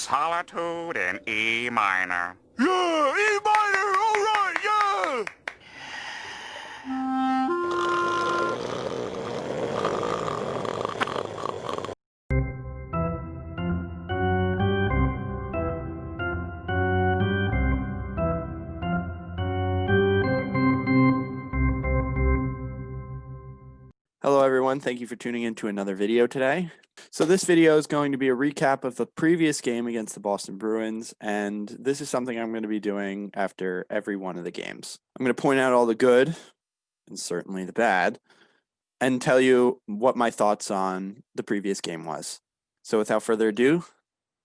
Solitude in E minor. Yeah, E minor, all right, yeah! Hello everyone, thank you for tuning in to another video today. So this video is going to be a recap of the previous game against the Boston Bruins, and this is something I'm going to be doing after every one of the games. I'm going to point out all the good, and certainly the bad, and tell you what my thoughts on the previous game was. So without further ado,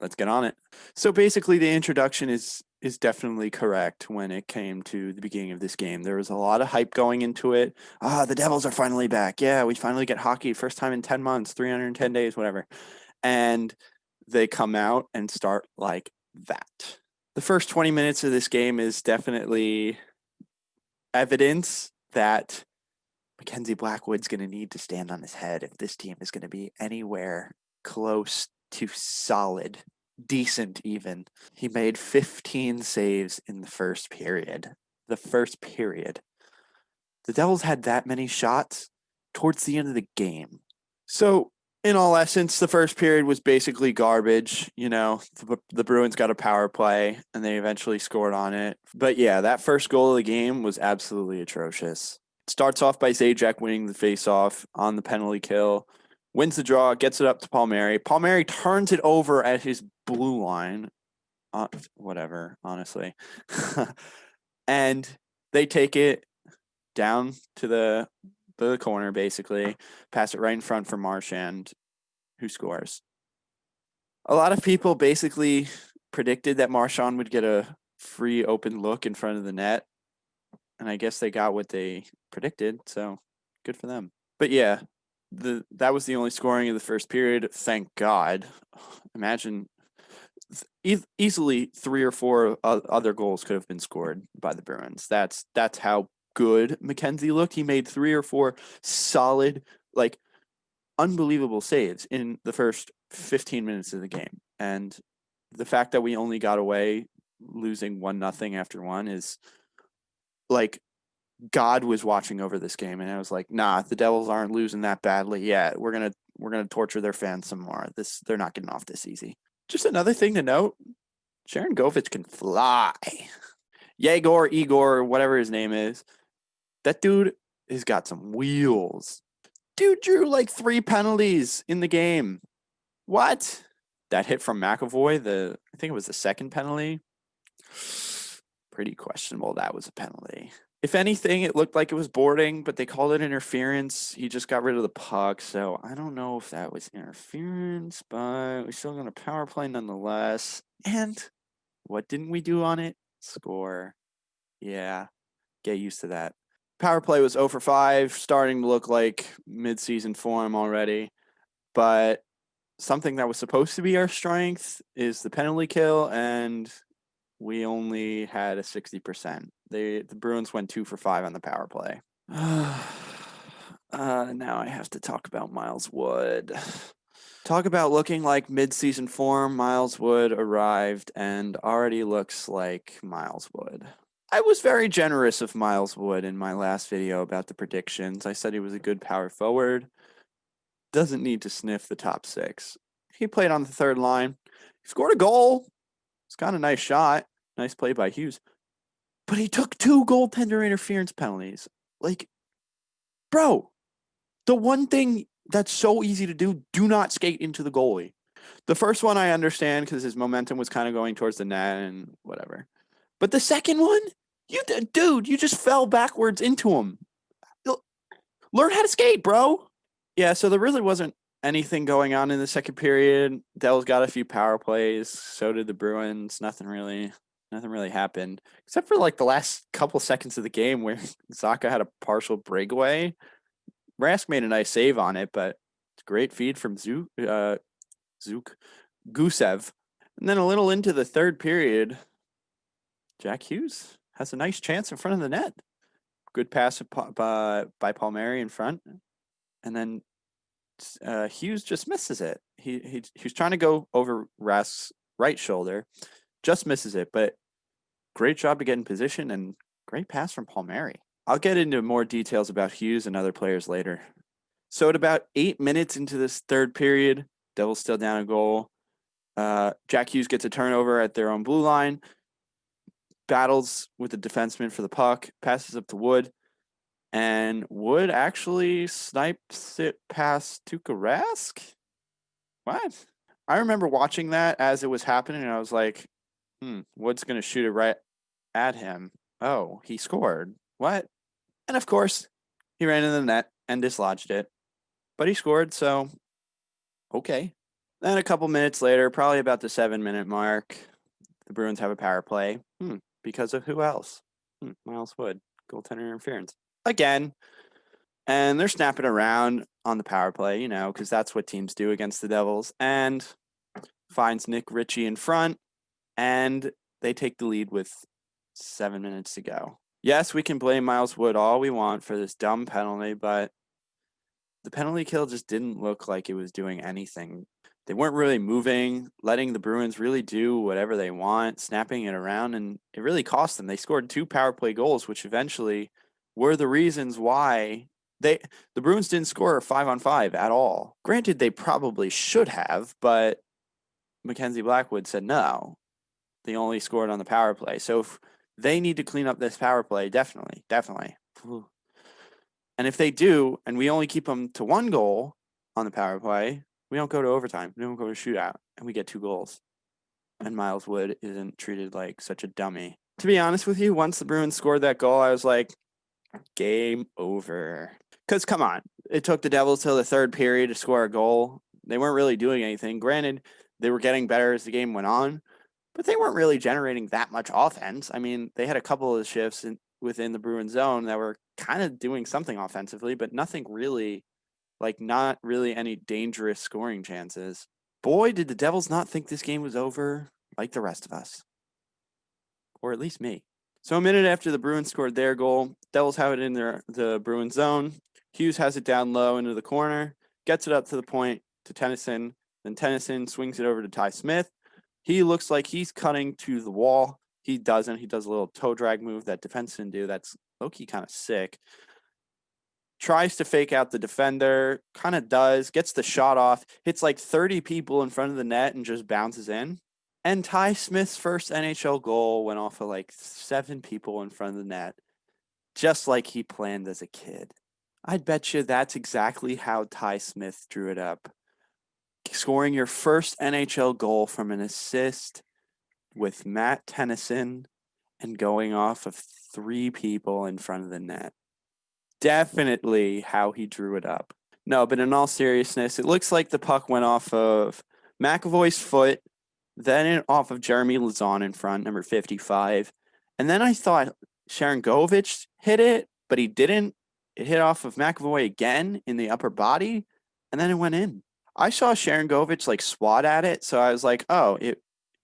let's get on it. So basically the introduction is definitely correct when it came to the beginning of this game. There was a lot of hype going into it. The Devils are finally back. Yeah, we finally get hockey, first time in 10 months, 310 days, whatever. And they come out and start like that. The first 20 minutes of this game is definitely evidence that Mackenzie Blackwood's going to need to stand on his head if this team is going to be anywhere close to solid, decent even. He made 15 saves in the first period. The first period. The Devils had that many shots towards the end of the game. So, in all essence, the first period was basically garbage. You know, the Bruins got a power play and they eventually scored on it. But yeah, that first goal of the game was absolutely atrocious. It starts off by Zajac winning the faceoff on the penalty kill. Wins the draw, gets it up to Palmieri. Palmieri turns it over at his blue line. Whatever, honestly. And they take it down to the corner, basically. Pass it right in front for Marchand, who scores. A lot of people basically predicted that Marchand would get a free open look in front of the net. And I guess they got what they predicted, so good for them. But yeah, that was the only scoring of the first period. Thank God. Imagine easily 3 or 4 other goals could have been scored by the Bruins. That's how good Mackenzie looked. He made 3 or 4 solid, like unbelievable saves in the first 15 minutes of the game. And the fact that we only got away losing 1-0 after one is like God was watching over this game, and I was like, nah, the Devils aren't losing that badly yet. We're gonna torture their fans some more. They're not getting off this easy. Just another thing to note, Sharon Govich can fly. Igor, whatever his name is, that dude has got some wheels. Dude drew like 3 penalties in the game. What? That hit from McAvoy, I think it was the second penalty. Pretty questionable that was a penalty. If anything, it looked like it was boarding, but they called it interference. He just got rid of the puck, so I don't know if that was interference, but we still got a power play nonetheless. And what didn't we do on it? Score. Yeah, get used to that. Power play was 0 for 5, starting to look like mid-season form already. But something that was supposed to be our strength is the penalty kill, and we only had a 60%. The Bruins went 2 for 5 on the power play. Now I have to talk about Miles Wood. Talk about looking like mid-season form. Miles Wood arrived and already looks like Miles Wood. I was very generous of Miles Wood in my last video about the predictions. I said he was a good power forward. Doesn't need to sniff the top 6. He played on the third line. He scored a goal. It's got a nice shot. Nice play by Hughes. But he took 2 goaltender interference penalties. Like, bro, the one thing that's so easy to do not skate into the goalie. The first one I understand because his momentum was kind of going towards the net and whatever. But the second one, you just fell backwards into him. Learn how to skate, bro. Yeah, so there really wasn't anything going on in the second period. Devils got a few power plays. So did the Bruins. Nothing really happened except for like the last couple seconds of the game where Zacha had a partial breakaway. Rask made a nice save on it, but it's a great feed from Gusev. And then a little into the third period, Jack Hughes has a nice chance in front of the net. Good pass by Palmieri in front. And then Hughes just misses it. He was trying to go over Rask's right shoulder. Just misses it, but great job to get in position and great pass from Palmieri. I'll get into more details about Hughes and other players later. So at about 8 minutes into this third period, Devils still down a goal. Jack Hughes gets a turnover at their own blue line, battles with the defenseman for the puck, passes up to Wood, and Wood actually snipes it past Tuukka Rask? What? I remember watching that as it was happening, and I was like, Wood's going to shoot it right at him. Oh, he scored. What? And of course, he ran in the net and dislodged it. But he scored, so okay. Then a couple minutes later, probably about the 7-minute mark, the Bruins have a power play. Because of who else? Miles Wood, goaltender interference. Again. And they're snapping around on the power play, because that's what teams do against the Devils. And finds Nick Ritchie in front, and they take the lead with 7 minutes to go. Yes, we can blame Miles Wood all we want for this dumb penalty, but the penalty kill just didn't look like it was doing anything. They weren't really moving, letting the Bruins really do whatever they want, snapping it around, and it really cost them. They scored 2 power play goals, which eventually were the reasons why the Bruins didn't score a 5-on-5 at all. Granted, they probably should have, but Mackenzie Blackwood said no. They only scored on the power play. So if they need to clean up this power play, definitely. And if they do, and we only keep them to 1 goal on the power play, we don't go to overtime. We don't go to shootout, and we get 2 goals. And Miles Wood isn't treated like such a dummy. To be honest with you, once the Bruins scored that goal, I was like, game over. Because, come on, it took the Devils till the third period to score a goal. They weren't really doing anything. Granted, they were getting better as the game went on, but they weren't really generating that much offense. I mean, they had a couple of shifts within the Bruins zone that were kind of doing something offensively, but nothing really, not really any dangerous scoring chances. Boy, did the Devils not think this game was over like the rest of us. Or at least me. So a minute after the Bruins scored their goal, Devils have it in the Bruins zone. Hughes has it down low into the corner, gets it up to the point to Tennyson. Then Tennyson swings it over to Ty Smith. He looks like he's cutting to the wall. He doesn't. He does a little toe drag move that defensemen do. That's low-key kind of sick. Tries to fake out the defender, kind of does, gets the shot off, hits 30 people in front of the net and just bounces in. And Ty Smith's first NHL goal went off of 7 people in front of the net, just like he planned as a kid. I'd bet you that's exactly how Ty Smith drew it up. Scoring your first NHL goal from an assist with Matt Tennyson and going off of 3 people in front of the net. Definitely how he drew it up. No, but in all seriousness, it looks like the puck went off of McAvoy's foot, then off of Jeremy Lazon in front, number 55. And then I thought Sharon Govich hit it, but he didn't. It hit off of McAvoy again in the upper body, and then it went in. I saw Sharon Govich swat at it, so I was like, oh,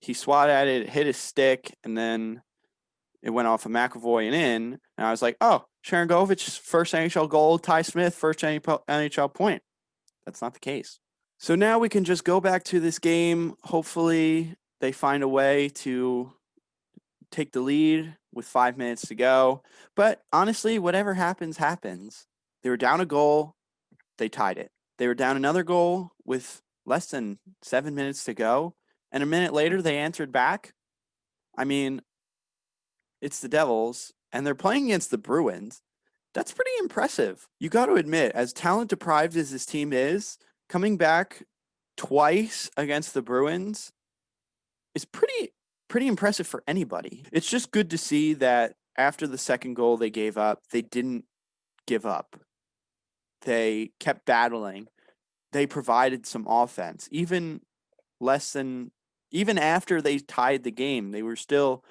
he swat at it, hit his stick, and then it went off of McAvoy and in. And I was like, oh, Sharon Govich's first NHL goal, Ty Smith, first NHL point. That's not the case. So now we can just go back to this game. Hopefully they find a way to take the lead with 5 minutes to go. But honestly, whatever happens, happens. They were down a goal. They tied it. They were down another goal with less than 7 minutes to go. And a minute later, they answered back. I mean, it's the Devils, and they're playing against the Bruins. That's pretty impressive. You got to admit, as talent deprived as this team is, coming back twice against the Bruins is pretty impressive for anybody. It's just good to see that after the second goal they gave up, they didn't give up. They kept battling. They provided some offense. Even after they tied the game, they were still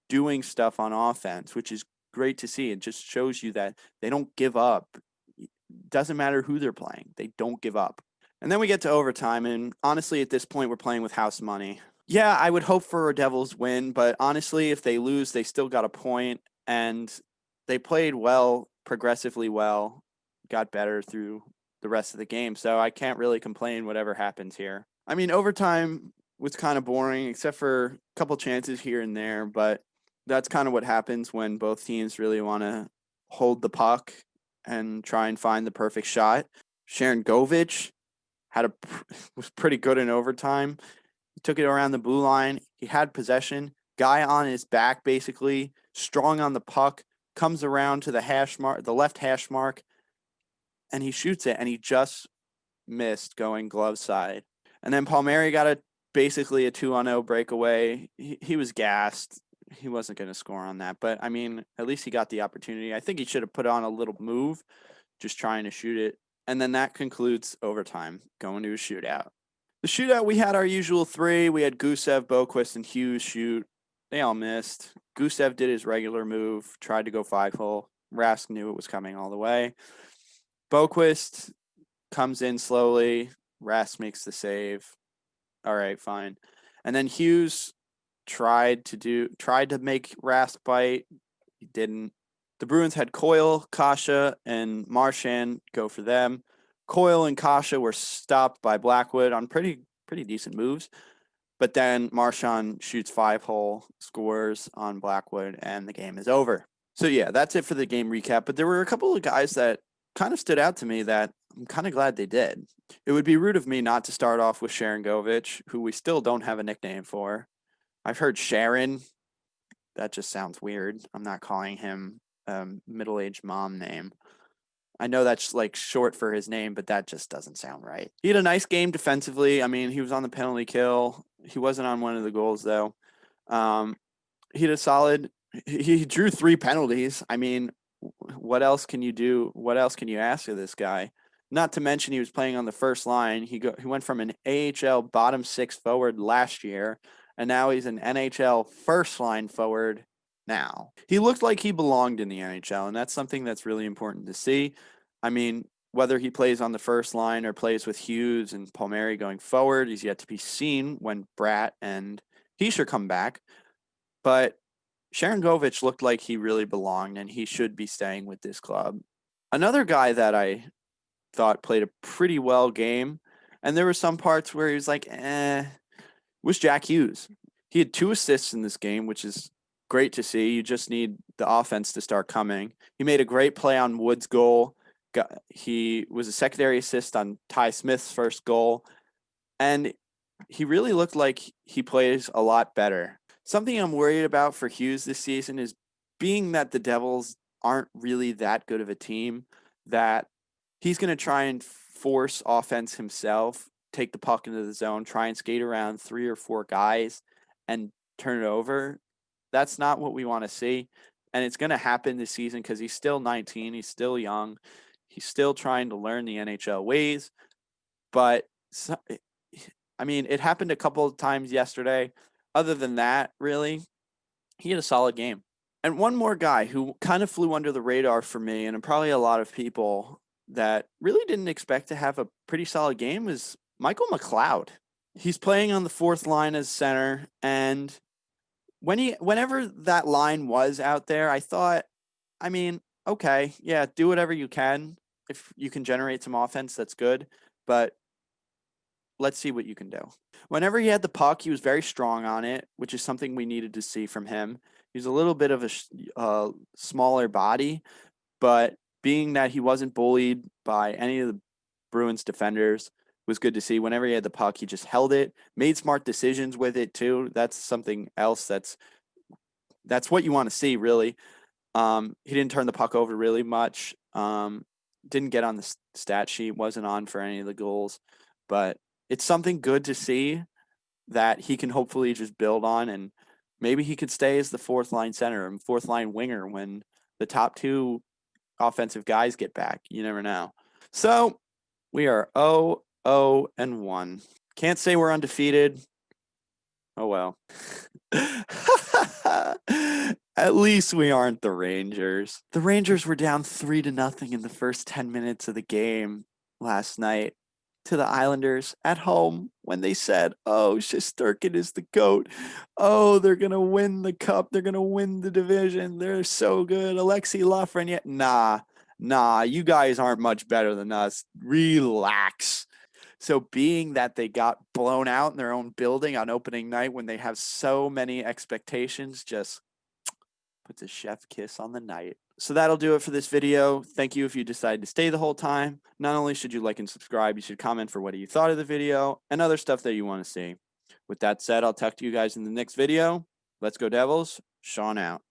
doing stuff on offense, which is great to see. It just shows you that they don't give up. Doesn't matter who they're playing. They don't give up. And then we get to overtime, and honestly, at this point, we're playing with house money. Yeah, I would hope for a Devils win, but honestly, if they lose, they still got a point, and they played well, progressively well, got better through the rest of the game, so I can't really complain whatever happens here. I mean, overtime was kind of boring, except for a couple chances here and there. But that's kind of what happens when both teams really want to hold the puck and try and find the perfect shot. Sharon Govich was pretty good in overtime. He took it around the blue line. He had possession. Guy on his back, basically strong on the puck, comes around to the left hash mark, and he shoots it, and he just missed going glove side. And then Palmieri got basically a 2-0 breakaway. He was gassed. He wasn't going to score on that, but I mean, at least he got the opportunity. I think he should have put on a little move, just trying to shoot it. And then that concludes overtime, going to a shootout. The shootout, we had our usual three. We had Gusev, Boquist, and Hughes shoot. They all missed. Gusev did his regular move, tried to go 5-hole. Rask knew it was coming all the way. Boquist comes in slowly. Rask makes the save. All right, fine. And then Hughes tried to make Rask bite. He didn't. The Bruins had Coyle, Kasha, and Marchand go for them. Coyle and Kasha were stopped by Blackwood on pretty decent moves. But then Marchand shoots 5-hole, scores on Blackwood, and the game is over. So yeah, that's it for the game recap. But there were a couple of guys that kind of stood out to me that I'm kind of glad they did. It would be rude of me not to start off with Sharon Govich, who we still don't have a nickname for. I've heard Sharon. That just sounds weird. I'm not calling him a middle-aged mom name. I know that's like short for his name, but that just doesn't sound right. He had a nice game defensively. I mean, he was on the penalty kill. He wasn't on one of the goals, though. He had a solid – he drew 3 penalties. I mean, what else can you do? What else can you ask of this guy? Not to mention he was playing on the first line. He went from an AHL bottom 6 forward last year, and now he's an NHL first line forward now. He looked like he belonged in the NHL, and that's something that's really important to see. I mean, whether he plays on the first line or plays with Hughes and Palmieri going forward is yet to be seen when Bratt and Hischier come back. But Sharon Govich looked like he really belonged, and he should be staying with this club. Another guy that I thought played a pretty well game, and there were some parts where he was like, was Jack Hughes. He had 2 assists in this game, which is great to see. You just need the offense to start coming. He made a great play on Wood's goal. He was a secondary assist on Ty Smith's first goal, and he really looked like he plays a lot better. Something I'm worried about for Hughes this season is being that the Devils aren't really that good of a team, that he's going to try and force offense himself, take the puck into the zone, try and skate around 3 or 4 guys and turn it over. That's not what we want to see. And it's going to happen this season because he's still 19. He's still young. He's still trying to learn the NHL ways. But, I mean, it happened a couple of times yesterday. Other than that, really, he had a solid game. And one more guy who kind of flew under the radar for me, and probably a lot of people that really didn't expect to have a pretty solid game, was Michael McLeod. He's playing on the 4th line as center, and whenever that line was out there, I thought, I mean, okay, yeah, do whatever you can. If you can generate some offense, that's good, but let's see what you can do. Whenever he had the puck, he was very strong on it, which is something we needed to see from him. He's a little bit of a smaller body, but being that he wasn't bullied by any of the Bruins defenders was good to see. Whenever he had the puck, he just held it, made smart decisions with it too. That's something else that's what you want to see, really. He didn't turn the puck over really much. Didn't get on the stat sheet, wasn't on for any of the goals, but it's something good to see that he can hopefully just build on, and maybe he could stay as the 4th line center and 4th line winger when the top 2 offensive guys get back. You never know. So we are 0-1. Can't say we're undefeated. Oh well. At least we aren't the Rangers. The Rangers were down 3-0 in the first 10 minutes of the game last night to the Islanders at home when they said, oh, Shesterkin is the GOAT. Oh, they're going to win the cup. They're going to win the division. They're so good. Alexei Lafreniere. Nah, you guys aren't much better than us. Relax. So being that they got blown out in their own building on opening night when they have so many expectations, just puts a chef kiss on the night. So that'll do it for this video. Thank you if you decided to stay the whole time. Not only should you like and subscribe, you should comment for what you thought of the video and other stuff that you want to see. With that said, I'll talk to you guys in the next video. Let's go Devils. Sean out.